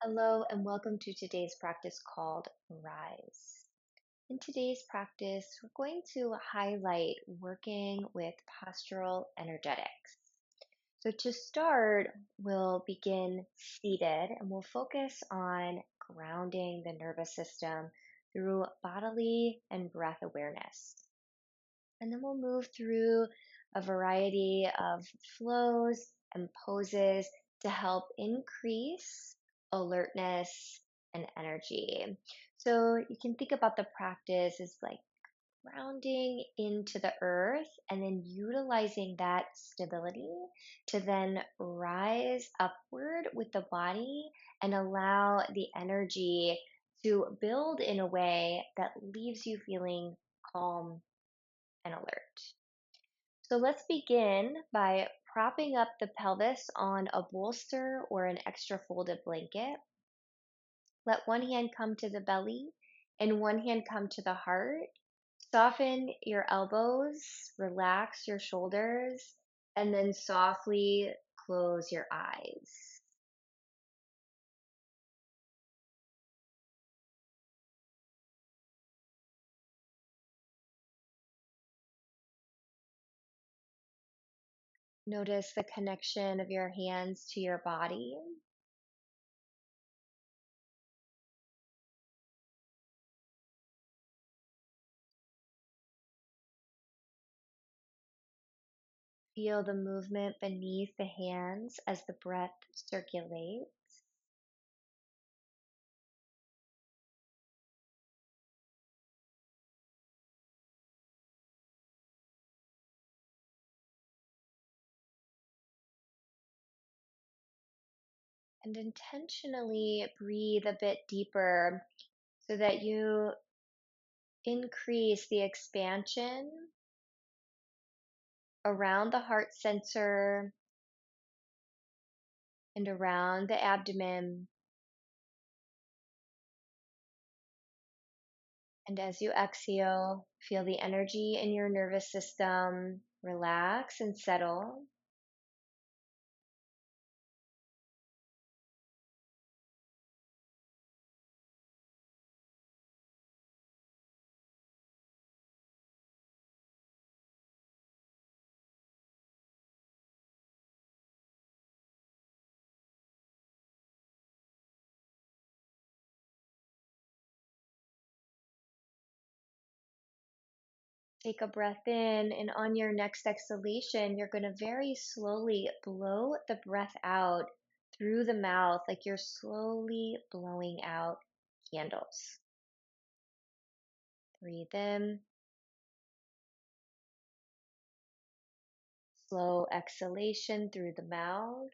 Hello and welcome to today's practice called Rise. In today's practice, we're going to highlight working with postural energetics. So to start, we'll begin seated and we'll focus on grounding the nervous system through bodily and breath awareness. And then we'll move through a variety of flows and poses to help increase alertness and energy. So you can think about the practice as like grounding into the earth and then utilizing that stability to then rise upward with the body and allow the energy to build in a way that leaves you feeling calm and alert. So let's begin by propping up the pelvis on a bolster or an extra folded blanket. Let one hand come to the belly and one hand come to the heart. Soften your elbows, relax your shoulders, and then softly close your eyes. Notice the connection of your hands to your body. Feel the movement beneath the hands as the breath circulates. And intentionally breathe a bit deeper so that you increase the expansion around the heart center and around the abdomen. And as you exhale, feel the energy in your nervous system relax and settle. Take a breath in, and on your next exhalation, you're going to very slowly blow the breath out through the mouth, like you're slowly blowing out candles. Breathe in, slow exhalation through the mouth.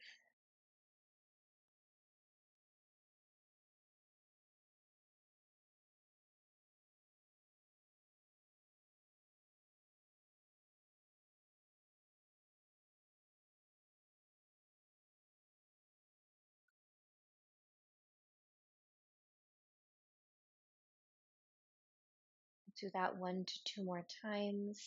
Do that 1 to 2 more times.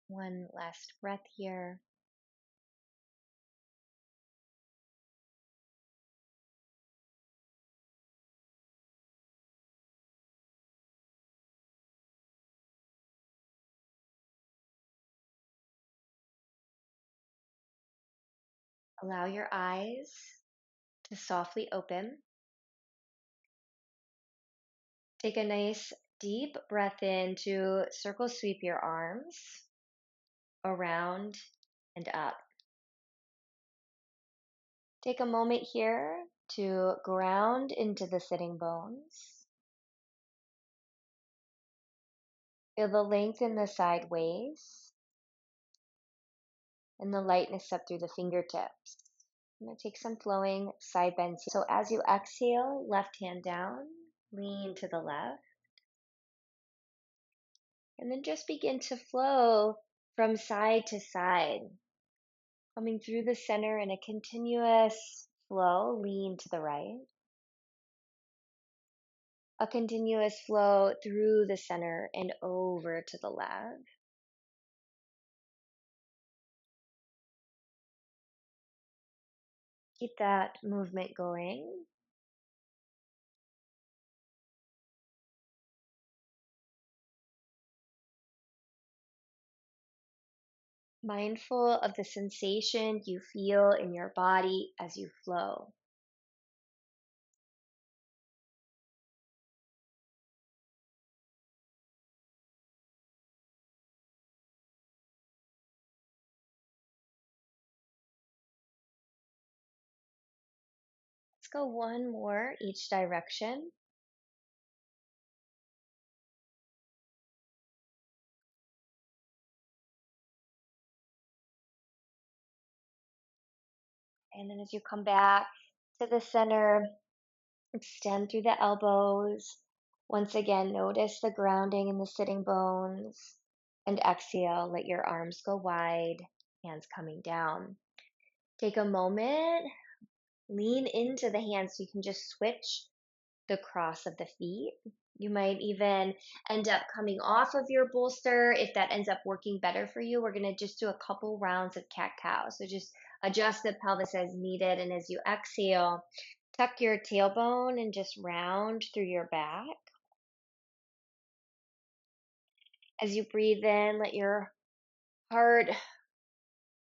One last breath here. Allow your eyes to softly open. Take a nice deep breath in to circle sweep your arms around and up. Take a moment here to ground into the sitting bones. Feel the length in the side waist and the lightness up through the fingertips. I'm going to take some flowing side bends. So as you exhale, left hand down, lean to the left, and then just begin to flow from side to side. Coming through the center in a continuous flow, lean to the right. A continuous flow through the center and over to the left. Keep that movement going. Mindful of the sensation you feel in your body as you flow. Let's go one more each direction. And then as you come back to the center, extend through the elbows. Once again, notice the grounding in the sitting bones. And exhale, let your arms go wide, hands coming down. Take a moment, lean into the hands so you can just switch the cross of the feet. You might even end up coming off of your bolster. If that ends up working better for you, we're going to just do a couple rounds of cat cow. So just adjust the pelvis as needed. And as you exhale, tuck your tailbone and just round through your back. As you breathe in, let your heart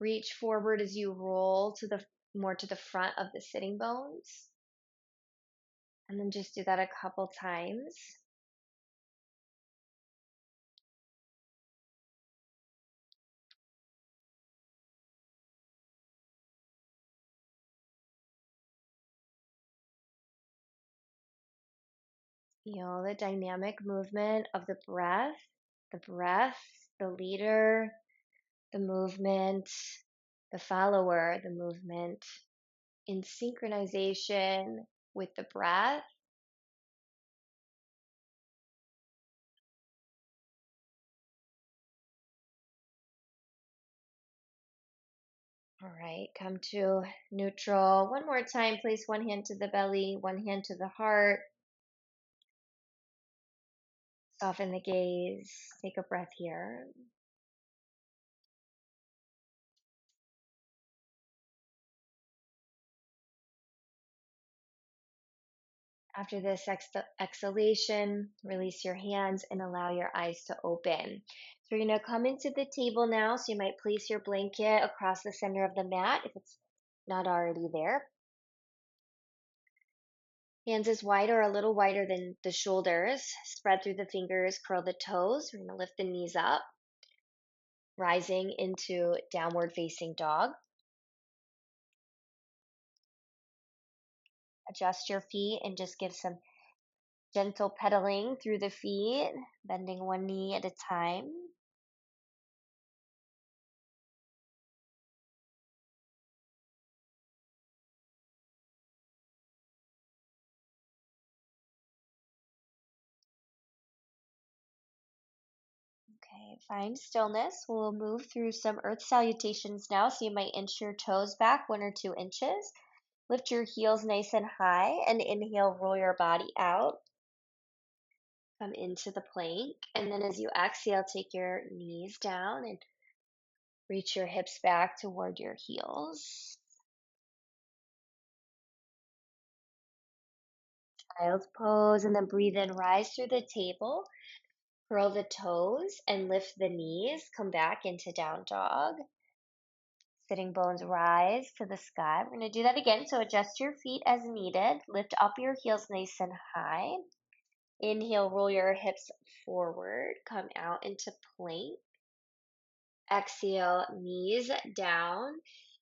reach forward as you roll to the more to the front of the sitting bones. And then just do that a couple times. Feel the dynamic movement of the breath, the leader, the movement, the follower, the movement in synchronization with the breath. All right, come to neutral. One more time, place one hand to the belly, one hand to the heart. Soften the gaze. Take a breath here. After this exhalation, release your hands and allow your eyes to open. So we're going to come into the table now. So you might place your blanket across the center of the mat if it's not already there. Hands as wide or a little wider than the shoulders. Spread through the fingers, curl the toes. We're going to lift the knees up, rising into downward facing dog. Adjust your feet and just give some gentle pedaling through the feet, bending one knee at a time. Okay, find stillness. We'll move through some earth salutations now. So you might inch your toes back 1 or 2 inches. Lift your heels nice and high and inhale, roll your body out. Come into the plank. And then as you exhale, take your knees down and reach your hips back toward your heels. Child's pose, and then breathe in, rise through the table. Curl the toes and lift the knees. Come back into down dog. Sitting bones rise to the sky. We're going to do that again. So adjust your feet as needed. Lift up your heels nice and high. Inhale, roll your hips forward. Come out into plank. Exhale, knees down.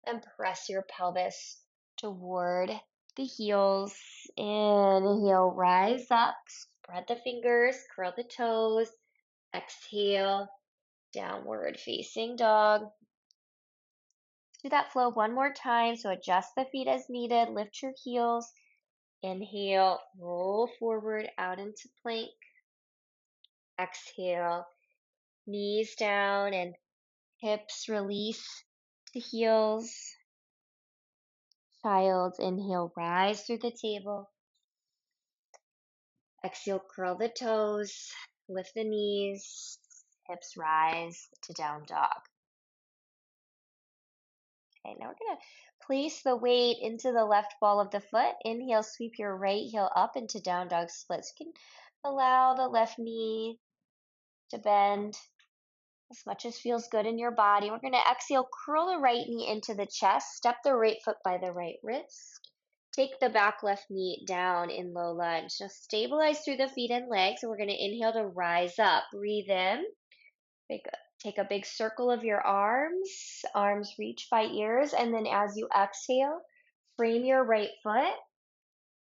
And press your pelvis toward the heels. Inhale, rise up. Spread the fingers, curl the toes. Exhale, downward facing dog. Do that flow one more time. So adjust the feet as needed. Lift your heels. Inhale, roll forward out into plank. Exhale, knees down and hips release the heels. Child's inhale, rise through the table. Exhale, curl the toes, lift the knees, hips rise to down dog. Okay, now we're going to place the weight into the left ball of the foot. Inhale, sweep your right heel up into down dog split. So you can allow the left knee to bend as much as feels good in your body. We're going to exhale, curl the right knee into the chest, step the right foot by the right wrist. Take the back left knee down in low lunge. Now stabilize through the feet and legs. We're going to inhale to rise up. Breathe in. Take a big circle of your arms. Arms reach by ears. And then as you exhale, frame your right foot.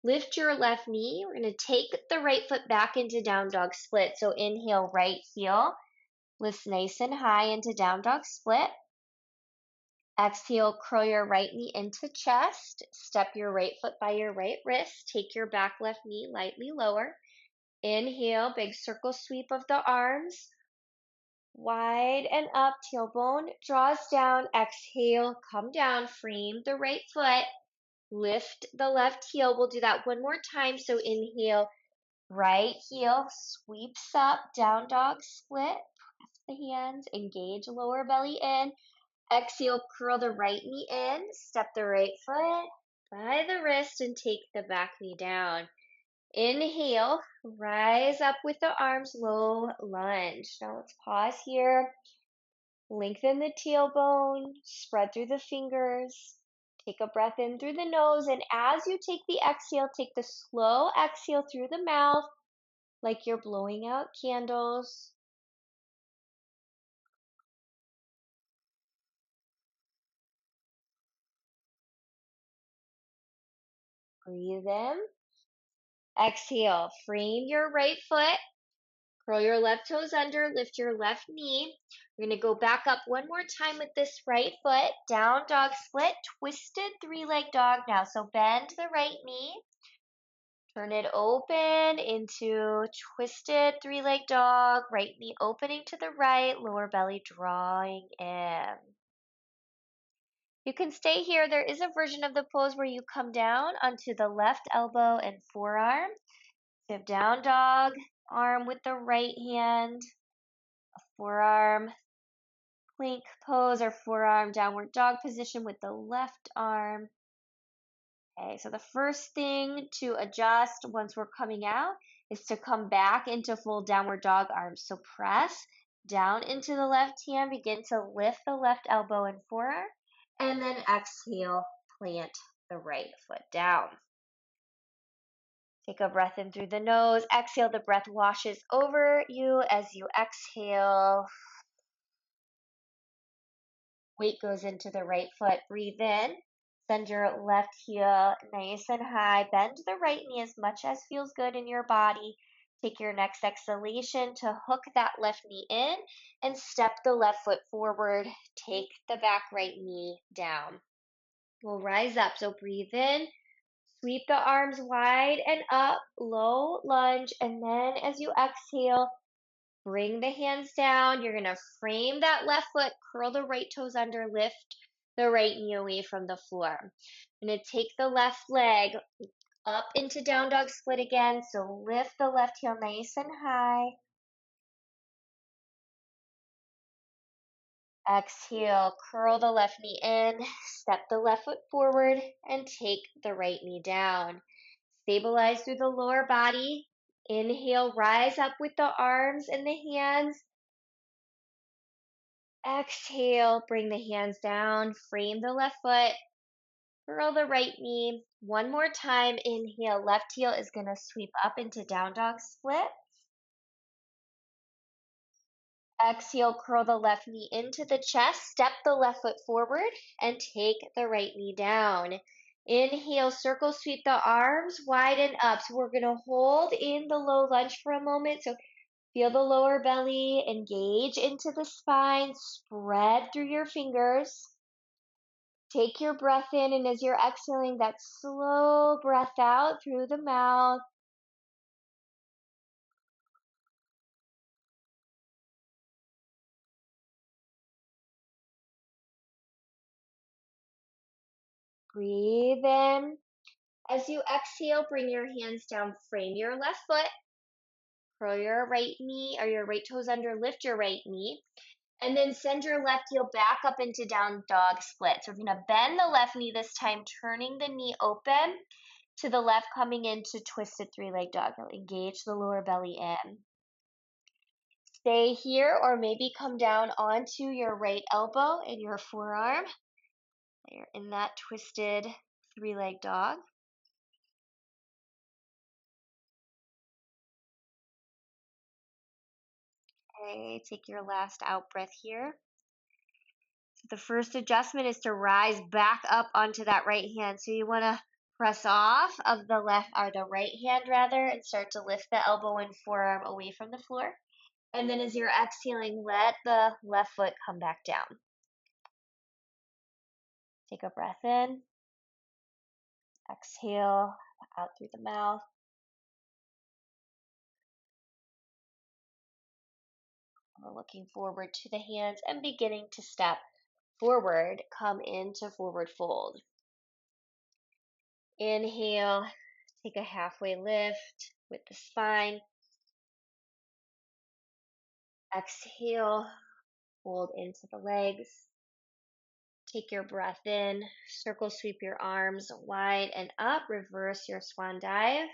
Lift your left knee. We're going to take the right foot back into down dog split. So inhale, right heel. Lift nice and high into down dog split. Exhale, curl your right knee into chest. Step your right foot by your right wrist. Take your back left knee lightly lower. Inhale, big circle sweep of the arms. Wide and up, tailbone draws down. Exhale, come down, frame the right foot. Lift the left heel. We'll do that one more time. So inhale, right heel sweeps up, down dog split. Press the hands, engage lower belly in. Exhale, curl the right knee in, step the right foot by the wrist and take the back knee down. Inhale, rise up with the arms, low lunge. Now let's pause here. Lengthen the tailbone, spread through the fingers. Take a breath in through the nose, and as you take the exhale, take the slow exhale through the mouth like you're blowing out candles. Breathe in. Exhale, frame your right foot. Curl your left toes under, lift your left knee. We're going to go back up one more time with this right foot. Down dog split, twisted three-leg dog now. So bend the right knee. Turn it open into twisted three-leg dog. Right knee opening to the right, lower belly drawing in. You can stay here. There is a version of the pose where you come down onto the left elbow and forearm. So down dog, arm with the right hand, forearm plank pose or forearm downward dog position with the left arm. Okay, so the first thing to adjust once we're coming out is to come back into full downward dog arms. So press down into the left hand, begin to lift the left elbow and forearm, and then exhale, plant the right foot down. Take a breath in through the nose. Exhale, the breath washes over you as you exhale. Weight goes into the right foot. Breathe in. Send your left heel nice and high. Bend the right knee as much as feels good in your body. Take your next exhalation to hook that left knee in and step the left foot forward. Take the back right knee down. We'll rise up. So breathe in. Sweep the arms wide and up, low lunge, and then as you exhale, bring the hands down. You're going to frame that left foot, curl the right toes under, lift the right knee away from the floor. I'm going to take the left leg up into down dog split again, so lift the left heel nice and high. Exhale, curl the left knee in, step the left foot forward, and take the right knee down. Stabilize through the lower body. Inhale, rise up with the arms and the hands. Exhale, bring the hands down, frame the left foot, curl the right knee. One more time, inhale, left heel is going to sweep up into down dog split. Exhale, curl the left knee into the chest, step the left foot forward, and take the right knee down. Inhale, circle sweep the arms wide and up. So we're going to hold in the low lunge for a moment. So feel the lower belly, engage into the spine, spread through your fingers. Take your breath in, and as you're exhaling, that slow breath out through the mouth. Breathe in. As you exhale, bring your hands down, frame your left foot, curl your right knee or your right toes under, lift your right knee, and then send your left heel back up into down dog split. So we're gonna bend the left knee this time, turning the knee open to the left, coming into twisted three-leg dog. Now engage the lower belly in. Stay here or maybe come down onto your right elbow and your forearm. You're in that twisted three-leg dog. Okay, take your last out breath here. So the first adjustment is to rise back up onto that right hand. So you want to press off of the left or the right hand rather and start to lift the elbow and forearm away from the floor. And then as you're exhaling, let the left foot come back down. Take a breath in. Exhale out through the mouth. We're looking forward to the hands and beginning to step forward. Come into forward fold. Inhale, take a halfway lift with the spine. Exhale, fold into the legs. Take your breath in, circle sweep your arms wide and up, reverse your swan dive.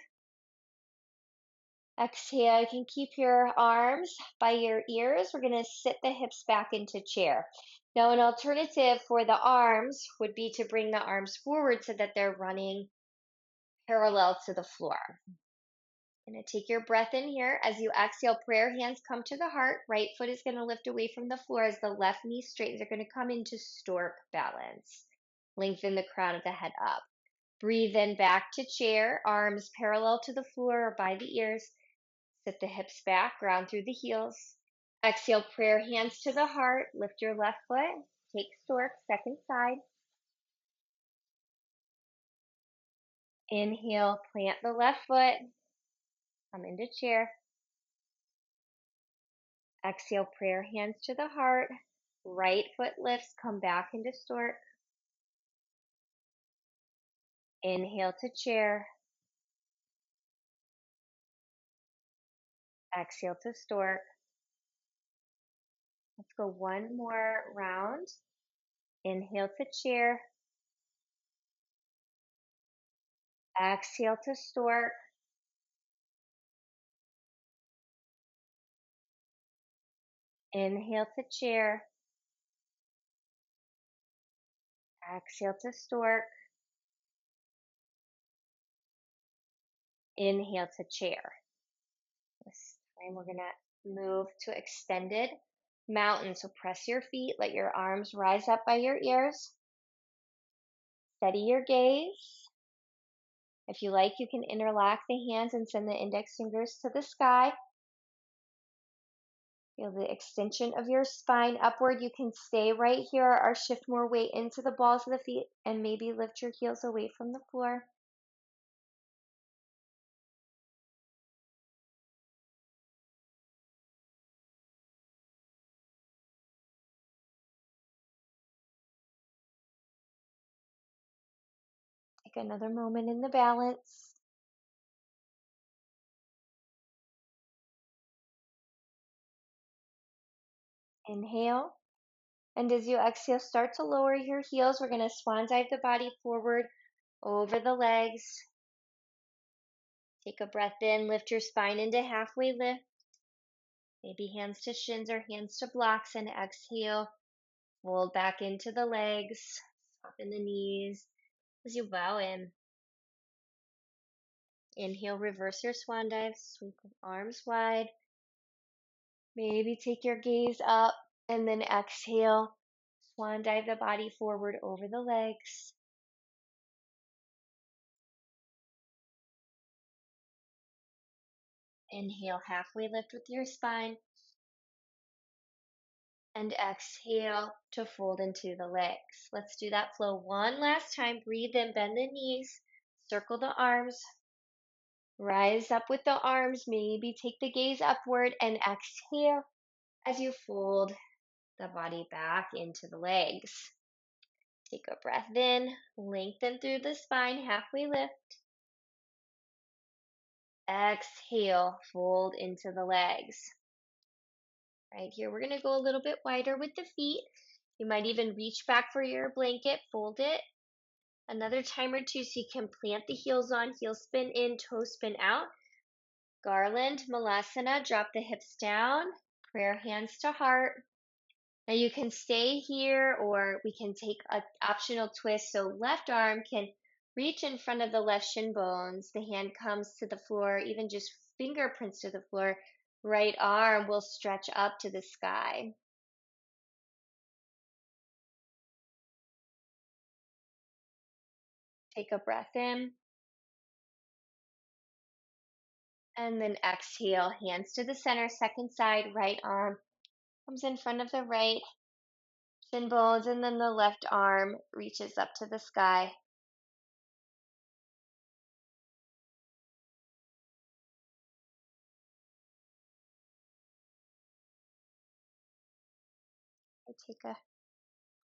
Exhale, you can keep your arms by your ears. We're going to sit the hips back into chair. Now, an alternative for the arms would be to bring the arms forward so that they're running parallel to the floor. Going to take your breath in here. As you exhale, prayer hands come to the heart. Right foot is going to lift away from the floor as the left knee straightens. They're going to come into stork balance. Lengthen the crown of the head up. Breathe in back to chair, arms parallel to the floor or by the ears. Sit the hips back, ground through the heels. Exhale, prayer hands to the heart. Lift your left foot. Take stork, second side. Inhale, plant the left foot. Come into chair. Exhale, prayer hands to the heart. Right foot lifts, come back into stork. Inhale to chair. Exhale to stork. Let's go one more round. Inhale to chair. Exhale to stork. Inhale to chair. Exhale to stork. Inhale to chair. This time we're going to move to extended mountain. So press your feet, let your arms rise up by your ears. Steady your gaze. If you like, you can interlock the hands and send the index fingers to the sky. Feel the extension of your spine upward. You can stay right here or shift more weight into the balls of the feet and maybe lift your heels away from the floor. Take another moment in the balance. Inhale. And as you exhale, start to lower your heels. We're going to swan dive the body forward over the legs. Take a breath in, lift your spine into halfway lift. Maybe hands to shins or hands to blocks, and exhale. Fold back into the legs. Soften the knees as you bow in. Inhale, reverse your swan dive. Sweep the arms wide. Maybe take your gaze up and then exhale. Swan dive the body forward over the legs. Inhale, halfway lift with your spine. And exhale to fold into the legs. Let's do that flow one last time. Breathe in, bend the knees, circle the arms, rise up with the arms, maybe take the gaze upward, and exhale as you fold the body back into the legs. Take a breath in, lengthen through the spine, halfway lift. Exhale, fold into the legs. Right here, we're going to go a little bit wider with the feet. You might even reach back for your blanket, fold it another time or two so you can plant the heels on, heel spin in, toe spin out. Garland, Malasana, drop the hips down, prayer hands to heart. Now you can stay here or we can take an optional twist. So left arm can reach in front of the left shin bones. The hand comes to the floor, even just fingerprints to the floor. Right arm will stretch up to the sky. Take a breath in. And then exhale, hands to the center, second side, right arm comes in front of the right shin bones, and then the left arm reaches up to the sky. Take a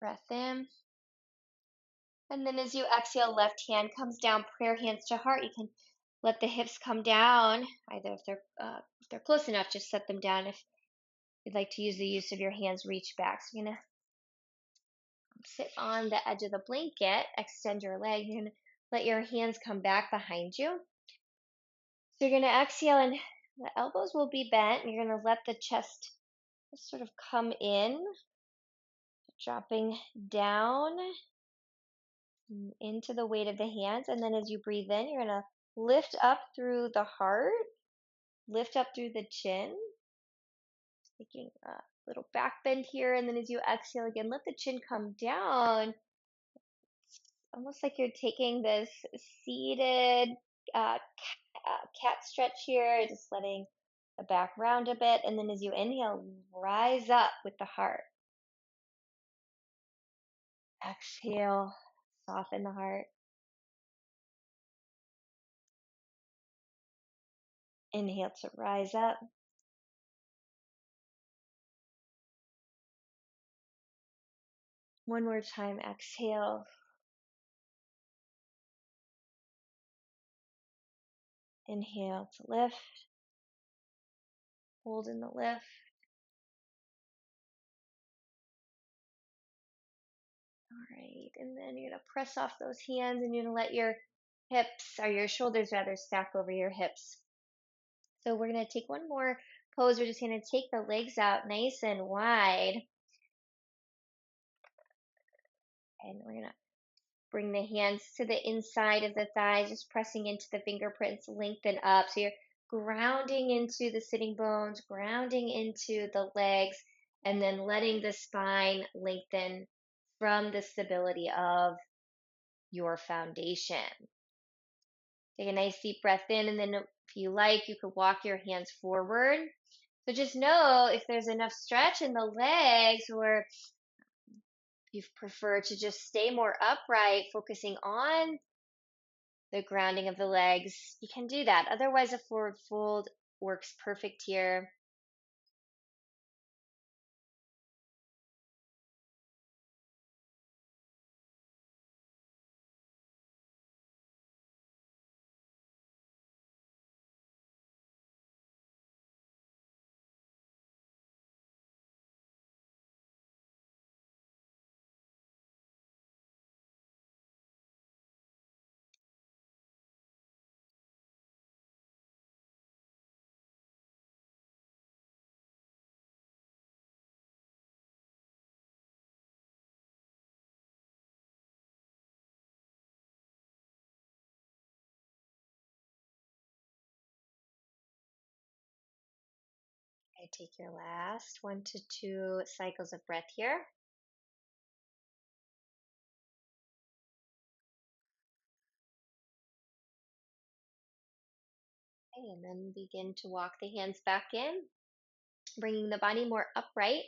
breath in. And then as you exhale, left hand comes down, prayer hands to heart. You can let the hips come down, either if they're close enough, just set them down. If you'd like to use the use of your hands, reach back. So you're gonna sit on the edge of the blanket, extend your leg. You're gonna let your hands come back behind you. So you're gonna exhale, and the elbows will be bent. You're gonna let the chest just sort of come in, dropping down into the weight of the hands. And then as you breathe in, you're going to lift up through the heart, lift up through the chin, taking a little back bend here. And then as you exhale again, let the chin come down. It's almost like you're taking this seated cat stretch here, just letting the back round a bit. And then as you inhale, rise up with the heart. Exhale, soften the heart. Inhale to rise up. One more time, exhale. Inhale to lift. Hold in the lift. All right, and then you're gonna press off those hands and you're gonna let your hips, or your shoulders rather, stack over your hips. So we're gonna take one more pose. We're just gonna take the legs out nice and wide. And we're gonna bring the hands to the inside of the thighs, just pressing into the fingerprints, lengthen up. So you're grounding into the sitting bones, grounding into the legs, and then letting the spine lengthen from the stability of your foundation. Take a nice deep breath in, and then if you like, you could walk your hands forward. So just know if there's enough stretch in the legs, or you prefer to just stay more upright, focusing on the grounding of the legs, you can do that. Otherwise, a forward fold works perfect here. Okay, take your last 1 to 2 cycles of breath here. Okay, and then begin to walk the hands back in, bringing the body more upright.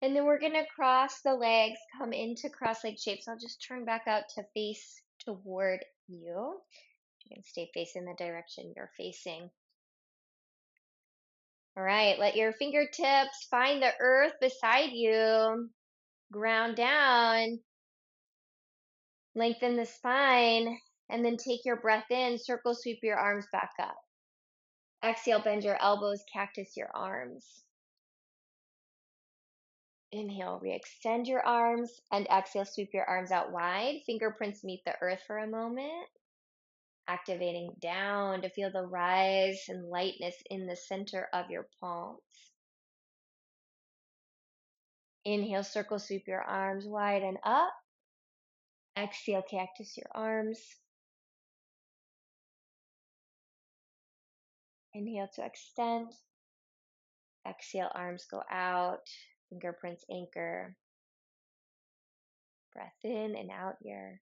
And then we're going to cross the legs, come into cross-leg shape. So I'll just turn back out to face toward you. You can stay facing the direction you're facing. All right, let your fingertips find the earth beside you. Ground down. Lengthen the spine, and then take your breath in, circle sweep your arms back up. Exhale, bend your elbows, cactus your arms. Inhale, re-extend your arms, and exhale, sweep your arms out wide. Fingerprints meet the earth for a moment. Activating down to feel the rise and lightness in the center of your palms. Inhale, circle sweep your arms wide and up. Exhale, cactus your arms. Inhale to extend. Exhale, arms go out. Fingerprints anchor. Breath in and out here.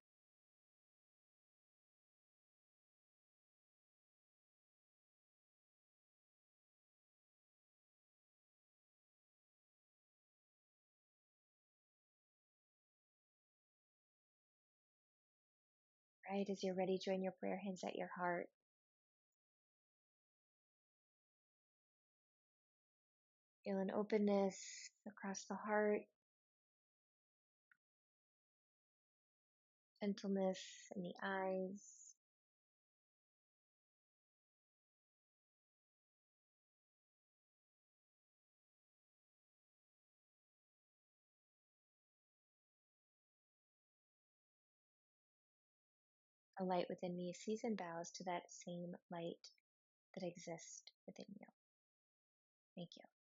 Right, as you're ready, join your prayer hands at your heart. Feel an openness across the heart, gentleness in the eyes. A light within me sees and bows to that same light that exists within you. Thank you.